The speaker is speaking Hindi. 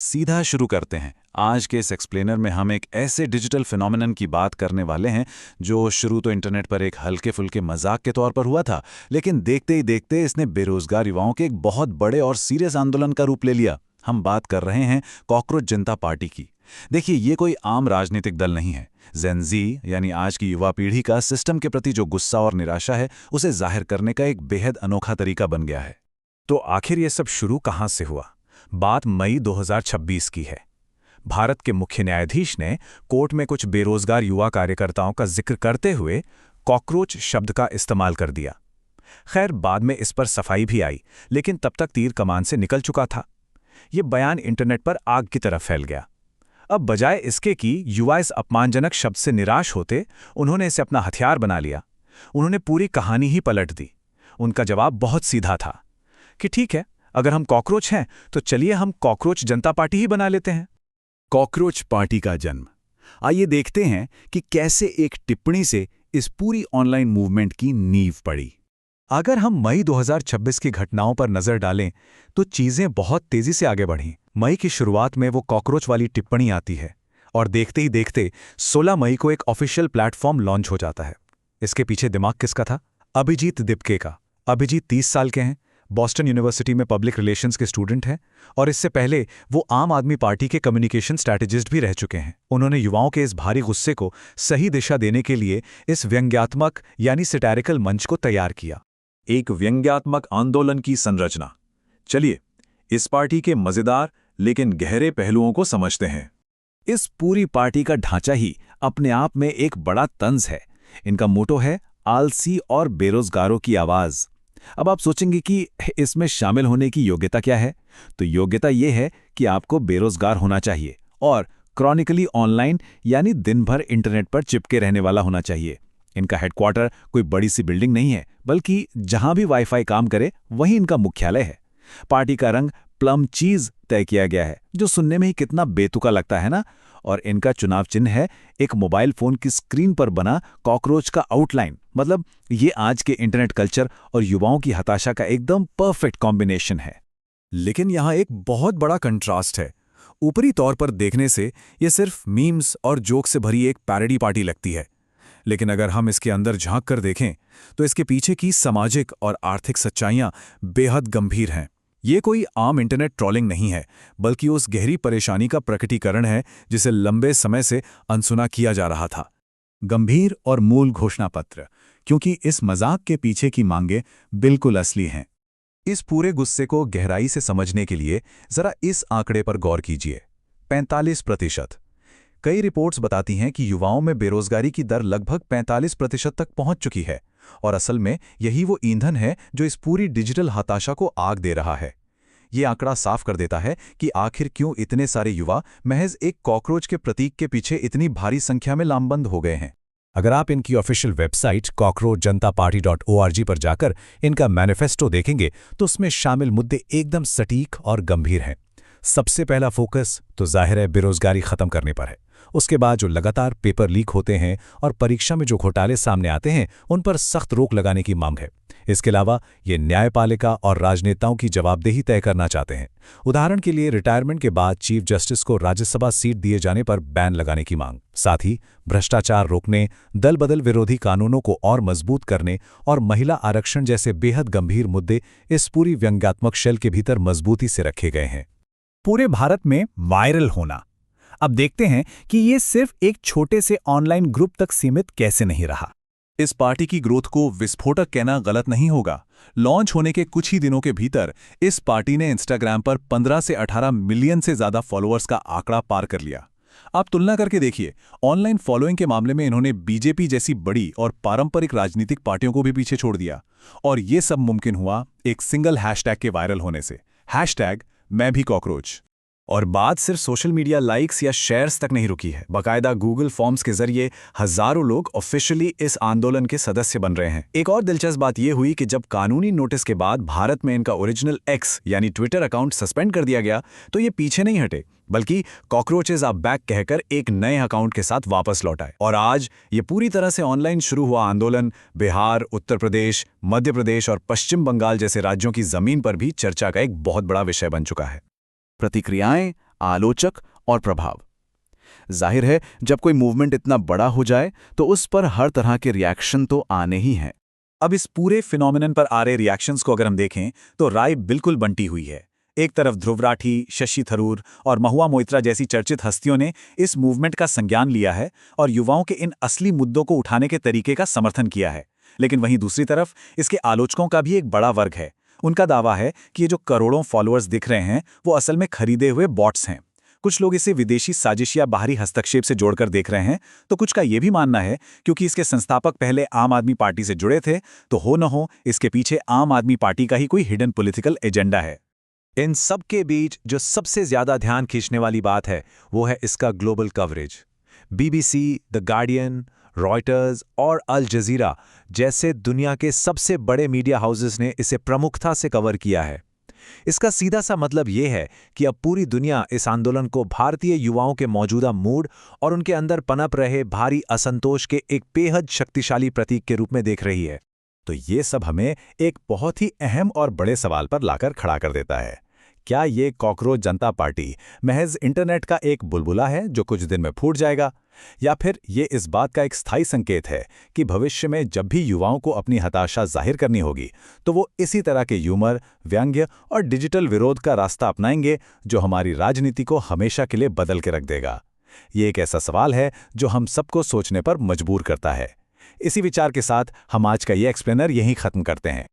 सीधा शुरू करते हैं। आज के इस एक्सप्लेनर में हम एक ऐसे डिजिटल फिनोमेनन की बात करने वाले हैं जो शुरू तो इंटरनेट पर एक हल्के फुल्के मजाक के तौर पर हुआ था, लेकिन देखते ही देखते इसने बेरोजगार युवाओं के एक बहुत बड़े और सीरियस आंदोलन का रूप ले लिया। हम बात कर रहे हैं कॉकरोच जनता पार्टी की। देखिए, ये कोई आम राजनीतिक दल नहीं है। जेन ज़ी यानी आज की युवा पीढ़ी का सिस्टम के प्रति जो गुस्सा और निराशा है, उसे जाहिर करने का एक बेहद अनोखा तरीका बन गया है। तो आखिर ये सब शुरू कहां से हुआ? बात मई 2026 की है। भारत के मुख्य न्यायाधीश ने कोर्ट में कुछ बेरोजगार युवा कार्यकर्ताओं का जिक्र करते हुए कॉकरोच शब्द का इस्तेमाल कर दिया। खैर, बाद में इस पर सफाई भी आई, लेकिन तब तक तीर कमान से निकल चुका था। ये बयान इंटरनेट पर आग की तरह फैल गया। अब बजाय इसके कि युवा इस अपमानजनक शब्द से निराश होते, उन्होंने इसे अपना हथियार बना लिया। उन्होंने पूरी कहानी ही पलट दी। उनका जवाब बहुत सीधा था कि ठीक है, अगर हम कॉकरोच हैं तो चलिए हम कॉकरोच जनता पार्टी ही बना लेते हैं। कॉकरोच पार्टी का जन्म। आइए देखते हैं कि कैसे एक टिप्पणी से इस पूरी ऑनलाइन मूवमेंट की नींव पड़ी। अगर हम मई 2026 की घटनाओं पर नजर डालें तो चीजें बहुत तेजी से आगे बढ़ीं। मई की शुरुआत में वो कॉकरोच वाली टिप्पणी आती है और देखते ही देखते 16 मई को एक ऑफिशियल प्लेटफॉर्म लॉन्च हो जाता है। इसके पीछे दिमाग किसका था? अभिजीत दिपके का। अभिजीत 30 साल के हैं, बॉस्टन यूनिवर्सिटी में पब्लिक रिलेशंस के स्टूडेंट हैं और इससे पहले वो आम आदमी पार्टी के कम्युनिकेशन स्ट्रैटेजिस्ट भी रह चुके हैं। उन्होंने युवाओं के इस भारी गुस्से को सही दिशा देने के लिए इस व्यंग्यात्मक यानी सैटारिकल मंच को तैयार किया। एक व्यंग्यात्मक आंदोलन की संरचना। चलिए इस पार्टी के मजेदार लेकिन गहरे पहलुओं को समझते हैं। इस पूरी पार्टी का ढांचा ही अपने आप में एक बड़ा तंज है। इनका मोटो है आलसी और बेरोजगारों की आवाज। अब आप सोचेंगे कि इसमें शामिल होने की योग्यता क्या है? तो योग्यता यह है कि आपको बेरोजगार होना चाहिए और क्रॉनिकली ऑनलाइन यानी दिन भर इंटरनेट पर चिपके रहने वाला होना चाहिए। इनका हेडक्वार्टर कोई बड़ी सी बिल्डिंग नहीं है, बल्कि जहां भी वाईफाई काम करे वहीं इनका मुख्यालय है। पार्टी का रंग प्लम चीज तय किया गया है, जो सुनने में ही कितना बेतुका लगता है ना। और इनका चुनाव चिन्ह है एक मोबाइल फोन की स्क्रीन पर बना कॉकरोच का आउटलाइन। मतलब ये आज के इंटरनेट कल्चर और युवाओं की हताशा का एकदम परफेक्ट कॉम्बिनेशन है। लेकिन यहाँ एक बहुत बड़ा कंट्रास्ट है। ऊपरी तौर पर देखने से ये सिर्फ मीम्स और जोक से भरी एक पैरोडी पार्टी लगती है, लेकिन अगर हम इसके अंदर झांक कर देखें तो इसके पीछे की सामाजिक और आर्थिक सच्चाइयां बेहद गंभीर हैं। ये कोई आम इंटरनेट ट्रोलिंग नहीं है, बल्कि उस गहरी परेशानी का प्रकटीकरण है जिसे लंबे समय से अनसुना किया जा रहा था। गंभीर और मूल घोषणा पत्र, क्योंकि इस मजाक के पीछे की मांगें बिल्कुल असली हैं। इस पूरे गुस्से को गहराई से समझने के लिए जरा इस आंकड़े पर गौर कीजिए। 45%। कई रिपोर्ट्स बताती हैं कि युवाओं में बेरोजगारी की दर लगभग 45% तक पहुंच चुकी है और असल में यही वो ईंधन है जो इस पूरी डिजिटल हताशा को आग दे रहा है। ये आंकड़ा साफ कर देता है कि आखिर क्यों इतने सारे युवा महज एक कॉकरोच के प्रतीक के पीछे इतनी भारी संख्या में लामबंद हो गए हैं। अगर आप इनकी ऑफिशियल वेबसाइट cockroachjntaparty.org पर जाकर इनका मैनिफेस्टो देखेंगे तो उसमें शामिल मुद्दे एकदम सटीक और गंभीर हैं। सबसे पहला फोकस तो जाहिर है बेरोजगारी खत्म करने पर है। उसके बाद जो लगातार पेपर लीक होते हैं और परीक्षा में जो घोटाले सामने आते हैं, उन पर सख्त रोक लगाने की मांग है। इसके अलावा ये न्यायपालिका और राजनेताओं की जवाबदेही तय करना चाहते हैं। उदाहरण के लिए रिटायरमेंट के बाद चीफ जस्टिस को राज्यसभा सीट दिए जाने पर बैन लगाने की मांग। साथ ही भ्रष्टाचार रोकने, दल बदल विरोधी कानूनों को और मजबूत करने और महिला आरक्षण जैसे बेहद गंभीर मुद्दे इस पूरी व्यंग्यात्मक शेल के भीतर मजबूती से रखे गए हैं। पूरे भारत में वायरल होना। अब देखते हैं कि ये सिर्फ एक छोटे से ऑनलाइन ग्रुप तक सीमित कैसे नहीं रहा। इस पार्टी की ग्रोथ को विस्फोटक कहना गलत नहीं होगा। लॉन्च होने के कुछ ही दिनों के भीतर इस पार्टी ने इंस्टाग्राम पर 15 से 18 मिलियन से ज्यादा फॉलोअर्स का आंकड़ा पार कर लिया। आप तुलना करके देखिए, ऑनलाइन फॉलोइंग के मामले में इन्होंने बीजेपी जैसी बड़ी और पारंपरिक राजनीतिक पार्टियों को भी पीछे छोड़ दिया। और ये सब मुमकिन हुआ एक सिंगल हैशटैग के वायरल होने से। हैशटैग मैं भी कॉकरोच। और बात सिर्फ सोशल मीडिया लाइक्स या शेयर्स तक नहीं रुकी है। बाकायदा गूगल फॉर्म्स के जरिए हजारों लोग ऑफिशियली इस आंदोलन के सदस्य बन रहे हैं। एक और दिलचस्प बात यह हुई कि जब कानूनी नोटिस के बाद भारत में इनका ओरिजिनल एक्स यानी ट्विटर अकाउंट सस्पेंड कर दिया गया, तो ये पीछे नहीं हटे, बल्कि कॉकरोचेज आर बैक कहकर एक नए अकाउंट के साथ वापस लौट आए। और आज ये पूरी तरह से ऑनलाइन शुरू हुआ आंदोलन बिहार, उत्तर प्रदेश, मध्य प्रदेश और पश्चिम बंगाल जैसे राज्यों की जमीन पर भी चर्चा का एक बहुत बड़ा विषय बन चुका है। प्रतिक्रियाएं आलोचक और प्रभाव। जाहिर है, जब कोई मूवमेंट इतना बड़ा हो जाए तो उस पर हर तरह के रिएक्शन तो आने ही हैं। अब इस पूरे फिनोमिनन पर आ रहे रिएक्शंस को अगर हम देखें तो राय बिल्कुल बंटी हुई है। एक तरफ ध्रुव राठी, शशि थरूर और महुआ मोइत्रा जैसी चर्चित हस्तियों ने इस मूवमेंट का संज्ञान लिया है और युवाओं के इन असली मुद्दों को उठाने के तरीके का समर्थन किया है। लेकिन वहीं दूसरी तरफ इसके आलोचकों का भी एक बड़ा वर्ग है। उनका दावा है कि ये जो करोड़ों फॉलोअर्स दिख रहे हैं वो असल में खरीदे हुए बॉट्स हैं। कुछ लोग इसे विदेशी साजिश या बाहरी हस्तक्षेप से जोड़कर देख रहे हैं, तो कुछ का यह भी मानना है क्योंकि इसके संस्थापक पहले आम आदमी पार्टी से जुड़े थे, तो हो न हो इसके पीछे आम आदमी पार्टी का ही कोई हिडन पॉलिटिकल एजेंडा है। इन सब के बीच जो सबसे ज्यादा ध्यान खींचने वाली बात है वो है इसका global coverage. BBC, the guardian, Reuters और अल जजीरा जैसे दुनिया के सबसे बड़े मीडिया हाउसेस ने इसे प्रमुखता से कवर किया है। इसका सीधा सा मतलब ये है कि अब पूरी दुनिया इस आंदोलन को भारतीय युवाओं के मौजूदा मूड और उनके अंदर पनप रहे भारी असंतोष के एक बेहद शक्तिशाली प्रतीक के रूप में देख रही है। तो ये सब हमें एक बहुत ही अहम और बड़े सवाल पर लाकर खड़ा कर देता है। क्या ये कॉकरोच जनता पार्टी महज इंटरनेट का एक बुलबुला है जो कुछ दिन में फूट जाएगा, या फिर ये इस बात का एक स्थायी संकेत है कि भविष्य में जब भी युवाओं को अपनी हताशा जाहिर करनी होगी तो वो इसी तरह के ह्यूमर, व्यंग्य और डिजिटल विरोध का रास्ता अपनाएंगे जो हमारी राजनीति को हमेशा के लिए बदल के रख देगा? ये एक ऐसा सवाल है जो हम सबको सोचने पर मजबूर करता है। इसी विचार के साथ हम आज का ये एक्सप्लेनर यहीं खत्म करते हैं।